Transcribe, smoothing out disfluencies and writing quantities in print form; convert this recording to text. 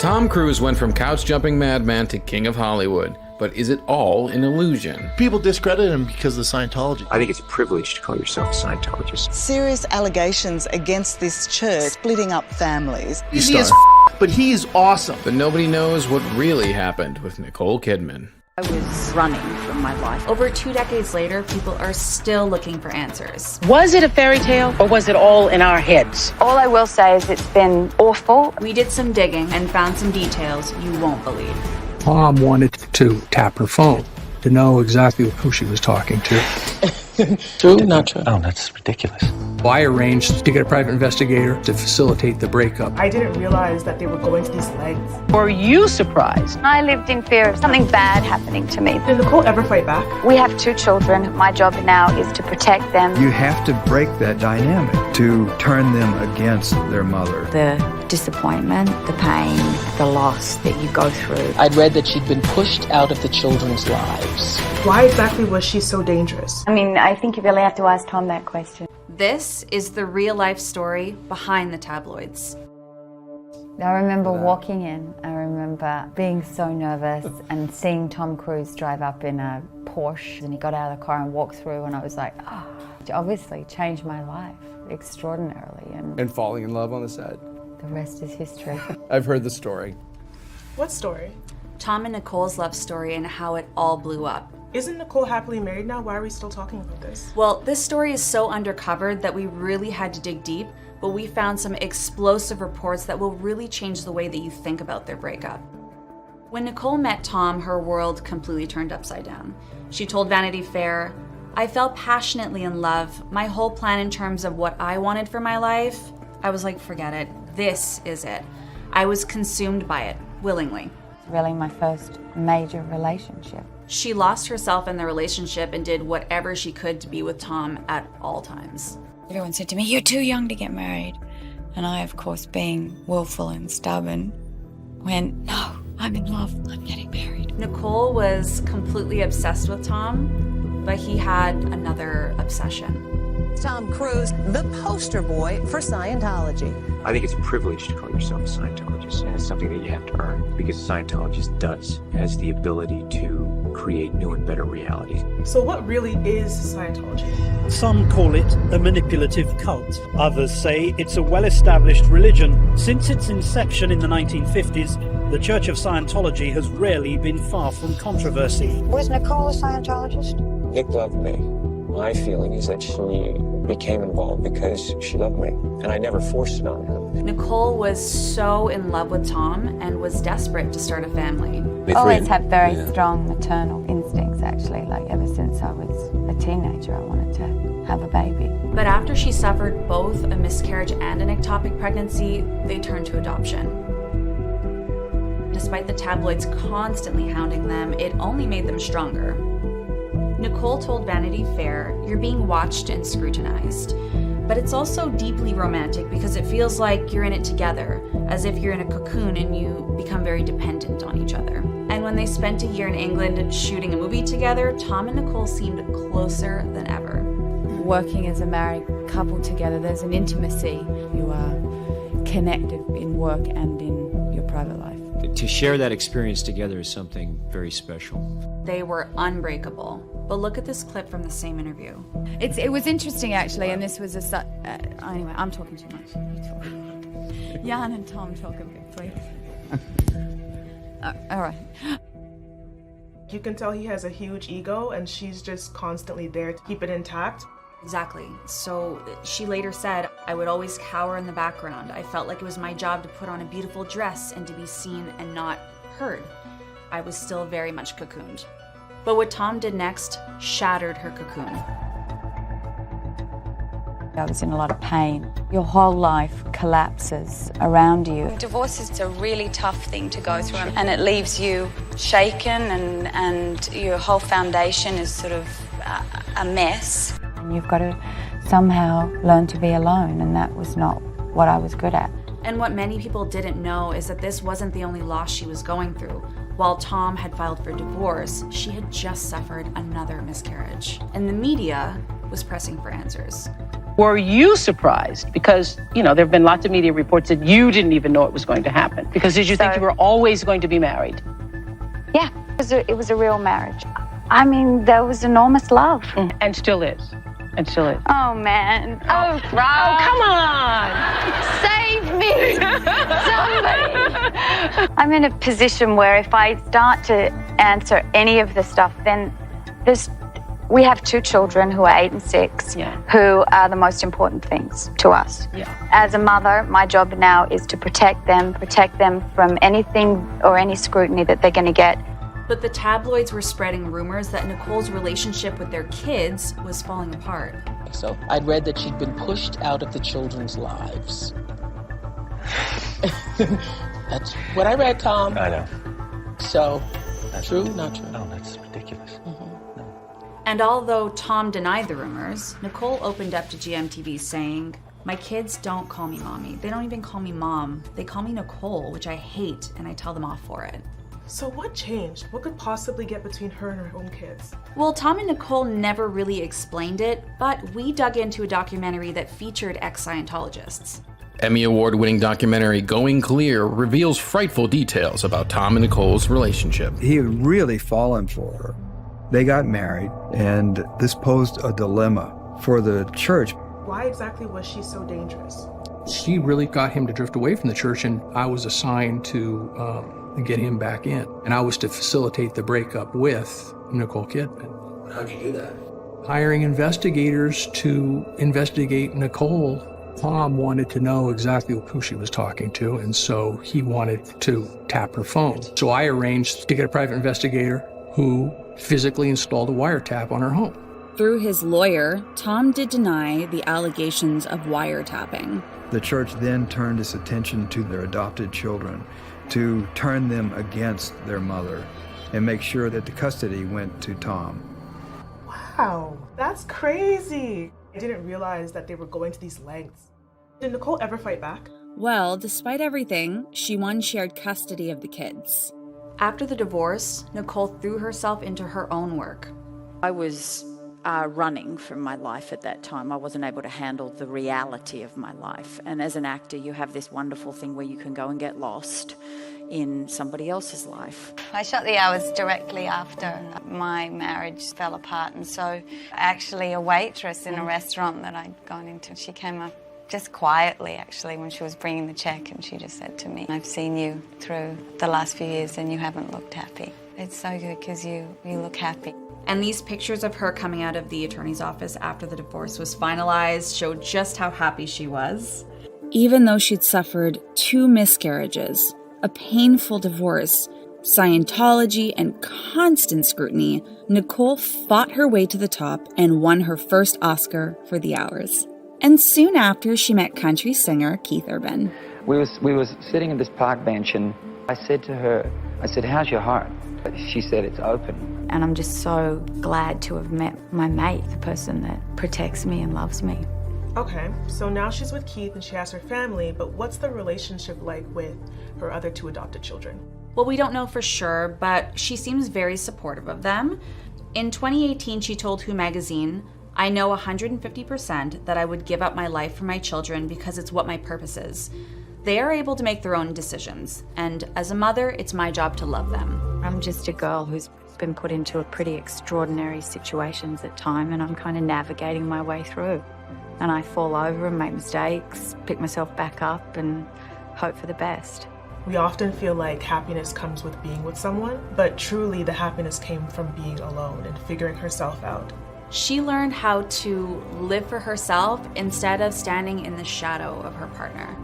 Tom Cruise went from couch-jumping madman to king of Hollywood. But is it all an illusion? People discredit him because of Scientology. I think it's a privilege to call yourself a Scientologist. Serious allegations against this church, splitting up families. He is but he is awesome. But nobody knows what really happened with Nicole Kidman. I was running from my life. Over 2 decades later, people are still looking for answers. Was it a fairy tale or was it all in our heads? All I will say is it's been awful. We did some digging and found some details you won't believe. Mom wanted to tap her phone to know exactly who she was talking to. True, not true? Oh, that's ridiculous. I arranged to get a private investigator to facilitate the breakup. I didn't realize that they were going to these lengths. Were you surprised? I lived in fear of something bad happening to me. Did Nicole ever fight back? We have 2 children. My job now is to protect them. You have to break that dynamic to turn them against their mother. The disappointment, the pain, the loss that you go through. I'd read that she'd been pushed out of the children's lives. Why exactly was she so dangerous? I mean, I think you really have to ask Tom that question. This is the real-life story behind the tabloids. I remember walking in, I remember being so nervous and seeing Tom Cruise drive up in a Porsche, and he got out of the car and walked through, and I was like, oh, it obviously changed my life extraordinarily. And falling in love on the set. The rest is history. I've heard the story. What story? Tom and Nicole's love story and how it all blew up. Isn't Nicole happily married now? Why are we still talking about this? Well, this story is so undercovered that we really had to dig deep, but we found some explosive reports that will really change the way that you think about their breakup. When Nicole met Tom, her world completely turned upside down. She told Vanity Fair, "I fell passionately in love. My whole plan in terms of what I wanted for my life, I was like, forget it. This is it. I was consumed by it, willingly." Really my first major relationship. She lost herself in the relationship and did whatever she could to be with Tom at all times. Everyone said to me, "You're too young to get married." And I, of course, being willful and stubborn, went, "No, I'm in love, I'm getting married." Nicole was completely obsessed with Tom, but he had another obsession. Tom Cruise, the poster boy for Scientology. I think it's a privilege to call yourself a Scientologist, and it's something that you have to earn, because a Scientologist has the ability to create new and better realities. So what really is Scientology? Some call it a manipulative cult. Others say it's a well-established religion. Since its inception in the 1950s, the Church of Scientology has rarely been far from controversy. Was Nicole a Scientologist? Nick loved me. My feeling is that she became involved because she loved me, and I never forced it on her. Nicole was so in love with Tom and was desperate to start a family. I always had very strong maternal instincts, actually. Like ever since I was a teenager, I wanted to have a baby. But after she suffered both a miscarriage and an ectopic pregnancy, they turned to adoption. Despite the tabloids constantly hounding them, it only made them stronger. Nicole told Vanity Fair, "You're being watched and scrutinized." But it's also deeply romantic because it feels like you're in it together, as if you're in a cocoon and you become very dependent on each other. And when they spent a year in England shooting a movie together, Tom and Nicole seemed closer than ever. Working as a married couple together, there's an intimacy. You are connected in work and in your private life. To share that experience together is something very special. They were unbreakable. But look at this clip from the same interview. It was interesting, actually, and this was anyway, I'm talking too much. You talk. Jan and Tom, talk a bit, please. All right. You can tell he has a huge ego, and she's just constantly there to keep it intact. Exactly. So she later said, "I would always cower in the background. I felt like it was my job to put on a beautiful dress and to be seen and not heard. I was still very much cocooned." But what Tom did next shattered her cocoon. I was in a lot of pain. Your whole life collapses around you. Divorce is a really tough thing to go through, and it leaves you shaken, and your whole foundation is sort of a mess. And you've got to somehow learn to be alone, and that was not what I was good at. And what many people didn't know is that this wasn't the only loss she was going through. While Tom had filed for divorce, she had just suffered another miscarriage. And the media was pressing for answers. Were you surprised? Because, you know, there have been lots of media reports that you didn't even know it was going to happen. Because did you think you were always going to be married? Yeah, it was a real marriage. I mean, there was enormous love. And still is. And still is. Oh, man. Oh, bro. Oh, come on. Save me. Somebody. I'm in a position where if I start to answer any of the stuff, then we have 2 children who are 8 and 6, who are the most important things to us. Yeah. As a mother, my job now is to protect them from anything or any scrutiny that they're going to get. But the tabloids were spreading rumors that Nicole's relationship with their kids was falling apart. So I'd read that she'd been pushed out of the children's lives. That's what I read, Tom. I know. So, true, not true? No, that's ridiculous. And although Tom denied the rumors, Nicole opened up to GMTV saying, "My kids don't call me mommy. They don't even call me mom. They call me Nicole, which I hate, and I tell them off for it." So what changed? What could possibly get between her and her own kids? Well, Tom and Nicole never really explained it, but we dug into a documentary that featured ex-Scientologists. Emmy Award-winning documentary Going Clear reveals frightful details about Tom and Nicole's relationship. He had really fallen for her. They got married, and this posed a dilemma for the church. Why exactly was she so dangerous? She really got him to drift away from the church, and I was assigned to get him back in. And I was to facilitate the breakup with Nicole Kidman. How'd you do that? Hiring investigators to investigate Nicole. Tom wanted to know exactly who she was talking to, and so he wanted to tap her phone. So I arranged to get a private investigator who physically installed a wiretap on her home. Through his lawyer, Tom did deny the allegations of wiretapping. The church then turned its attention to their adopted children to turn them against their mother and make sure that the custody went to Tom. Wow, that's crazy. I didn't realize that they were going to these lengths. Did Nicole ever fight back? Well, despite everything, she won shared custody of the kids. After the divorce, Nicole threw herself into her own work. I was running from my life at that time. I wasn't able to handle the reality of my life. And as an actor, you have this wonderful thing where you can go and get lost in somebody else's life. I shot the hours directly after my marriage fell apart, and so actually a waitress in a restaurant that I'd gone into, she came up just quietly actually when she was bringing the check, and she just said to me, "I've seen you through the last few years and you haven't looked happy. It's so good because you look happy." And these pictures of her coming out of the attorney's office after the divorce was finalized showed just how happy she was. Even though she'd suffered 2 miscarriages, a painful divorce, Scientology, and constant scrutiny, Nicole fought her way to the top and won her first Oscar for The Hours. And soon after, she met country singer Keith Urban. We was sitting at this park bench, and I said to her, "How's your heart?" She said, "It's open." And I'm just so glad to have met my mate, the person that protects me and loves me. Okay, so now she's with Keith and she has her family, but what's the relationship like with her other 2 adopted children? Well, we don't know for sure, but she seems very supportive of them. In 2018, she told Who magazine, "I know 150% that I would give up my life for my children because it's what my purpose is. They are able to make their own decisions, and as a mother, it's my job to love them." I'm just a girl who's been put into a pretty extraordinary situations at time, and I'm kind of navigating my way through. And I fall over and make mistakes, pick myself back up and hope for the best. We often feel like happiness comes with being with someone, but truly the happiness came from being alone and figuring herself out. She learned how to live for herself instead of standing in the shadow of her partner.